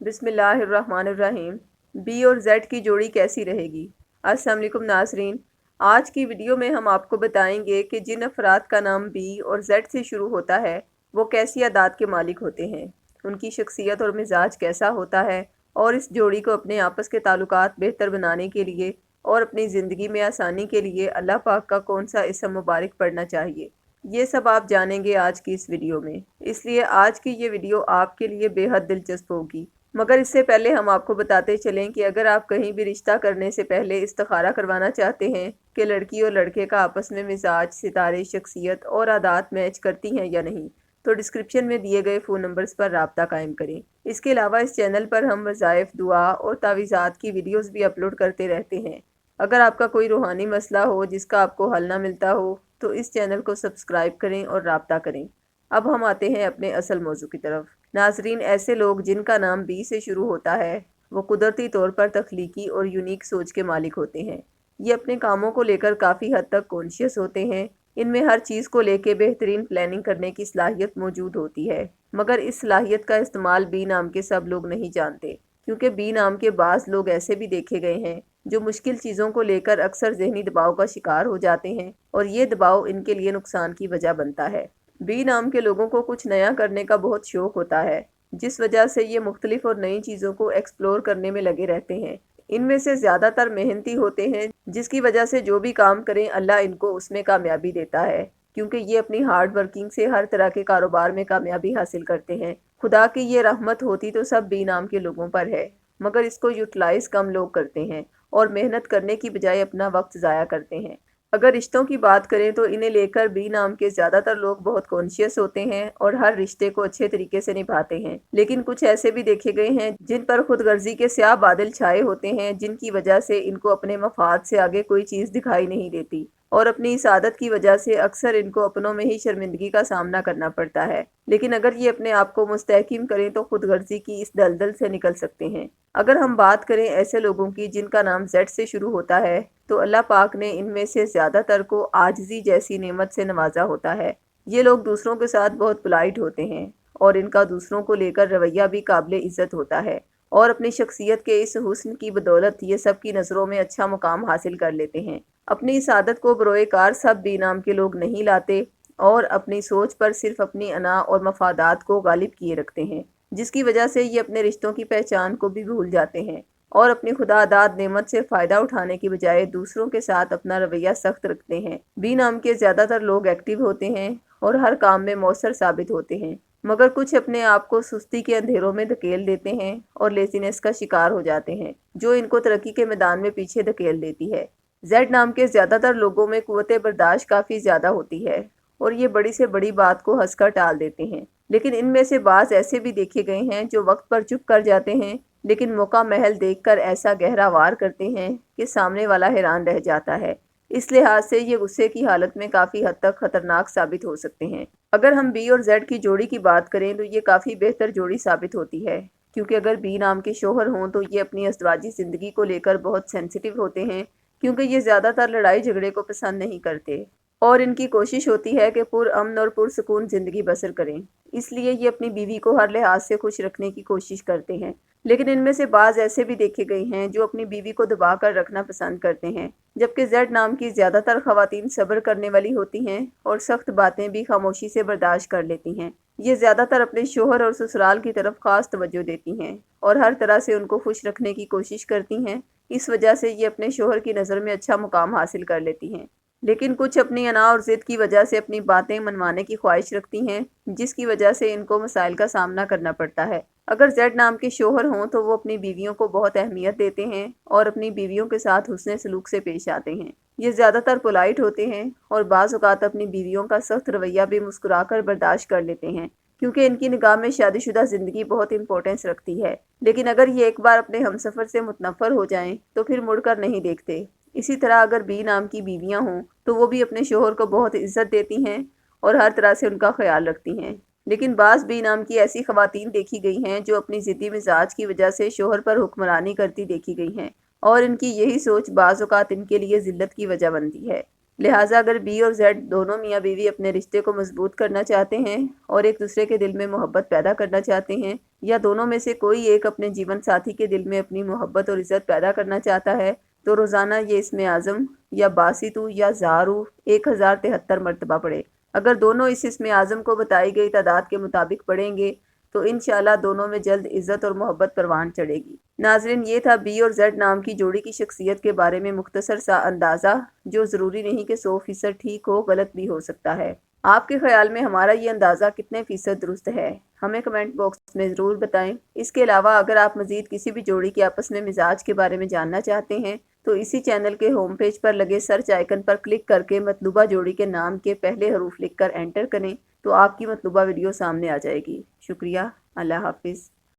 बिस्मिल्लाहिर्रहमानिर्रहीम। बी और जेड की जोड़ी कैसी रहेगी? अस्सलाम वालेकुम नाज़रीन। आज की वीडियो में हम आपको बताएंगे कि जिन अफराद का नाम बी और जेड से शुरू होता है वो कैसी आदात के मालिक होते हैं, उनकी शख्सियत और मिजाज कैसा होता है, और इस जोड़ी को अपने आपस के ताल्लुकात बेहतर बनाने के लिए और अपनी ज़िंदगी में आसानी के लिए अल्लाह पाक का कौन सा इसम मुबारक पढ़ना चाहिए। ये सब आप जानेंगे आज की इस वीडियो में, इसलिए आज की ये वीडियो आपके लिए बेहद दिलचस्प होगी। मगर इससे पहले हम आपको बताते चलें कि अगर आप कहीं भी रिश्ता करने से पहले इस्तिखारा करवाना चाहते हैं कि लड़की और लड़के का आपस में मिजाज, सितारे, शख्सियत और आदत मैच करती हैं या नहीं, तो डिस्क्रिप्शन में दिए गए फ़ोन नंबर्स पर राब्ता कायम करें। इसके अलावा इस चैनल पर हम वज़ाइफ, दुआ और तावीज़ात की वीडियोज़ भी अपलोड करते रहते हैं। अगर आपका कोई रूहानी मसला हो जिसका आपको हल ना मिलता हो तो इस चैनल को सब्सक्राइब करें और राब्ता करें। अब हम आते हैं अपने असल मौजू की तरफ। नाजरीन, ऐसे लोग जिनका नाम बी से शुरू होता है वो कुदरती तौर पर तख्लीकी और यूनिक सोच के मालिक होते हैं। ये अपने कामों को लेकर काफ़ी हद तक कॉन्शियस होते हैं। इनमें हर चीज़ को लेकर बेहतरीन प्लानिंग करने की सलाहियत मौजूद होती है, मगर इस सलाहियत का इस्तेमाल बी नाम के सब लोग नहीं जानते, क्योंकि बी नाम के बाज़ लोग ऐसे भी देखे गए हैं जो मुश्किल चीज़ों को लेकर अक्सर जहनी दबाव का शिकार हो जाते हैं और ये दबाव इनके लिए नुकसान की वजह बनता है। बी नाम के लोगों को कुछ नया करने का बहुत शौक होता है, जिस वजह से ये मुख्तलिफ और नई चीज़ों को एक्सप्लोर करने में लगे रहते हैं। इनमें से ज़्यादातर मेहनती होते हैं, जिसकी वजह से जो भी काम करें अल्लाह इनको उसमें कामयाबी देता है, क्योंकि ये अपनी हार्ड वर्किंग से हर तरह के कारोबार में कामयाबी हासिल करते हैं। खुदा की ये रहमत होती तो सब बी नाम के लोगों पर है, मगर इसको यूटिलाइज़ कम लोग करते हैं और मेहनत करने की बजाय अपना वक्त ज़ाया करते हैं। अगर रिश्तों की बात करें तो इन्हें लेकर बी नाम के ज़्यादातर लोग बहुत कॉन्शियस होते हैं और हर रिश्ते को अच्छे तरीके से निभाते हैं, लेकिन कुछ ऐसे भी देखे गए हैं जिन पर खुदगर्जी के स्याह बादल छाए होते हैं, जिनकी वजह से इनको अपने मफाद से आगे कोई चीज़ दिखाई नहीं देती और अपनी इस आदत की वजह से अक्सर इनको अपनों में ही शर्मिंदगी का सामना करना पड़ता है। लेकिन अगर ये अपने आप को मुस्तहकिम करें तो खुदगर्जी की इस दलदल से निकल सकते हैं। अगर हम बात करें ऐसे लोगों की जिनका नाम जेड से शुरू होता है, तो अल्लाह पाक ने इनमें से ज़्यादातर को आजिज़ी जैसी नेमत से नवाजा होता है। ये लोग दूसरों के साथ बहुत पोलाइट होते हैं और इनका दूसरों को लेकर रवैया भी काबिल इज़्ज़त होता है, और अपनी शख्सियत के इस हुस्न की बदौलत ये सब की नज़रों में अच्छा मुकाम हासिल कर लेते हैं। अपनी इस आदत को बरोए कार सब बी नाम के लोग नहीं लाते और अपनी सोच पर सिर्फ अपनी अना और मफादात को गालिब किए रखते हैं, जिसकी वजह से ये अपने रिश्तों की पहचान को भी भूल जाते हैं और अपनी खुदादाद नेमत से फ़ायदा उठाने की बजाय दूसरों के साथ अपना रवैया सख्त रखते हैं। बी नाम के ज़्यादातर लोग एक्टिव होते हैं और हर काम में मौसर साबित होते हैं, मगर कुछ अपने आप को सुस्ती के अंधेरों में धकेल देते हैं और लेजीनेस का शिकार हो जाते हैं, जो इनको तरक्की के मैदान में पीछे धकेल देती है। जेड नाम के ज़्यादातर लोगों में कुव्वत बर्दाश्त काफ़ी ज़्यादा होती है और ये बड़ी से बड़ी बात को हंसकर टाल देते हैं, लेकिन इनमें से बाज़ ऐसे भी देखे गए हैं जो वक्त पर चुप कर जाते हैं, लेकिन मौका महल देखकर ऐसा गहरा वार करते हैं कि सामने वाला हैरान रह जाता है। इस लिहाज से ये गुस्से की हालत में काफ़ी हद तक ख़तरनाक साबित हो सकते हैं। अगर हम बी और जेड की जोड़ी की बात करें तो ये काफ़ी बेहतर जोड़ी साबित होती है, क्योंकि अगर बी नाम के शोहर हों तो ये अपनी अज़वाजी ज़िंदगी को लेकर बहुत सेंसिटिव होते हैं, क्योंकि ये ज़्यादातर लड़ाई झगड़े को पसंद नहीं करते और इनकी कोशिश होती है कि पुरअमन और पुरसकून ज़िंदगी बसर करें। इसलिए ये अपनी बीवी को हर लिहाज से खुश रखने की कोशिश करते हैं, लेकिन इनमें से बाज़ ऐसे भी देखे गए हैं जो अपनी बीवी को दबा कर रखना पसंद करते हैं, जबकि जेड नाम की ज़्यादातर ख़वातीन सब्र करने वाली होती हैं और सख्त बातें भी खामोशी से बर्दाश्त कर लेती हैं। ये ज़्यादातर अपने शोहर और ससुराल की तरफ ख़ास तवज्जो देती हैं और हर तरह से उनको खुश रखने की कोशिश करती हैं। इस वजह से ये अपने शोहर की नज़र में अच्छा मुकाम हासिल कर लेती हैं, लेकिन कुछ अपनी अना और ज़िद की वजह से अपनी बातें मनवाने की ख्वाहिश रखती हैं, जिसकी वजह से इनको मसाइल का सामना करना पड़ता है। अगर जेड नाम के शोहर हों तो वो अपनी बीवियों को बहुत अहमियत देते हैं और अपनी बीवियों के साथ हुस्न सलूक से पेश आते हैं। ये ज़्यादातर पोलाइट होते हैं और बाज़ औक़ात अपनी बीवियों का सख्त रवैया भी मुस्कुरा कर बर्दाश्त कर लेते हैं, क्योंकि इनकी निगाह में शादीशुदा ज़िंदगी बहुत इंपॉर्टेंस रखती है। लेकिन अगर ये एक बार अपने हमसफ़र से मुतनफ़र हो जाएं तो फिर मुड़कर नहीं देखते। इसी तरह अगर बी नाम की बीवियां हों तो वो भी अपने शोहर को बहुत इज्जत देती हैं और हर तरह से उनका ख्याल रखती हैं, लेकिन बाज़ बी नाम की ऐसी ख़वातीन देखी गई हैं जो अपनी ज़िद्दी मिजाज की वजह से शोहर पर हुक्मरानी करती देखी गई हैं और इनकी यही सोच बाज़ औक़ात इनके लिए ज़िल्लत की वजह बनती है। लिहाजा अगर बी और जेड दोनों मियाँ बीवी अपने रिश्ते को मजबूत करना चाहते हैं और एक दूसरे के दिल में मोहब्बत पैदा करना चाहते हैं یا دونوں میں سے کوئی ایک اپنے جیون ساتھی کے دل میں اپنی محبت اور عزت پیدا کرنا چاہتا ہے تو روزانہ یہ اسم اعظم یا باسطو یا زارو 1073 مرتبہ پڑھے۔ اگر دونوں اس اسم اعظم کو بتائی گئی تعداد کے مطابق پڑھیں گے تو انشاءاللہ دونوں میں جلد عزت اور محبت پروان چڑھے گی۔ ناظرین، یہ تھا بی اور زیڈ نام کی جوڑی کی شخصیت کے بارے میں مختصر سا اندازہ، جو ضروری نہیں کہ 100% ٹھیک ہو، غلط بھی ہو سکتا ہے۔ آپ کے خیال میں ہمارا یہ اندازہ کتنے فیصد درست ہے؟ ہمیں کمنٹ باکس میں ضرور بتائیں۔ اس کے علاوہ اگر آپ مزید کسی بھی جوڑی کے آپس میں مزاج کے بارے میں جاننا چاہتے ہیں تو اسی چینل کے ہوم پیج پر لگے سرچ آئیکن پر کلک کر کے مطلوبہ جوڑی کے نام کے پہلے حروف لکھ کر انٹر کریں تو آپ کی مطلوبہ ویڈیو سامنے آ جائے گی۔ شکریہ۔ اللہ حافظ۔